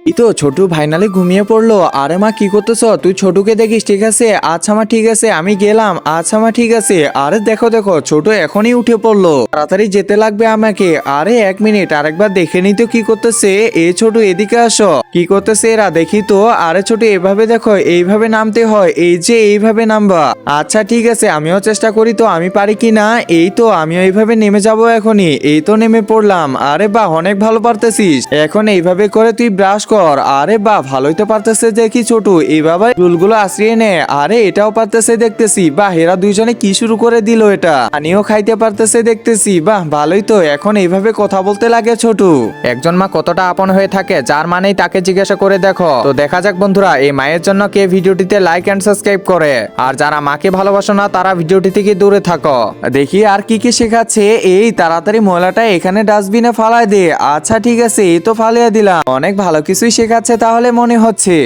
এই তো ছোটু ফাইনালি ঘুমিয়ে পড়লো। আরে মা কি করতেছ? তুই ছোটুকে দেখিস, ঠিক আছে? আচ্ছা মা ঠিক আছে, আমি গেলাম। আচ্ছা মা ঠিক আছে। আরে দেখো দেখো, ছোট এখনই উঠে পড়লো, তাড়াতাড়ি যেতে লাগবে আমাকে। আরে 1 মিনিট, আরেকবার দেখে নি তো কি করতেছে। এ ছোটু এদিকে আসো, কি করতেছে এরা দেখি তো। আরে ছোটু এভাবে দেখো, এইভাবে নামতে হয়, এই যে এইভাবে নামবা। আচ্ছা ঠিক আছে, আমিও চেষ্টা করি তো আমি পারি কি না। এই তো আমিও এইভাবে নেমে যাব এখনই। এই তো নেমে পড়লাম। আরে বাহ, অনেক ভালো পারতেছিস। এখন এইভাবে করে তুই ব্রাশ কর। আরে বাহ, ভালোই তো পারতেছে দেখি ছোটু। এইভাবে চুলগুলো আশ্রিয়ে নে। আরে এটাও পারতেছে দেখতেছি। বাহ, এরা দুইজনে কি শুরু করে দিল এটা। পানিও খাইতে পারতেছে দেখতেছি। বাহ ভালোই তো, এখন এইভাবে কথা বলতে লাগে ছোটু। একজন মা কতটা আপন হয়ে থাকে, যার মানেই তাকে জিজ্ঞাসা করে দেখো। তো দেখা যাক বন্ধুরা, এই মায়ের জন্য কে ভিডিওটিতে লাইক এন্ড সাবস্ক্রাইব করে। আর যারা মাকে ভালোবাসো না, তারা ভিডিওটি থেকে দূরে থাকো। দেখি আর কি কি শেখাচ্ছে। এই তাড়াতাড়ি ময়লাটা এখানে ডাস্টবিনে ফালায় দে। আচ্ছা ঠিক আছে, এই তো ফালিয়ে দিলাম। অনেক ভালো কিছুই শেখাচ্ছে তাহলে মনে হচ্ছে।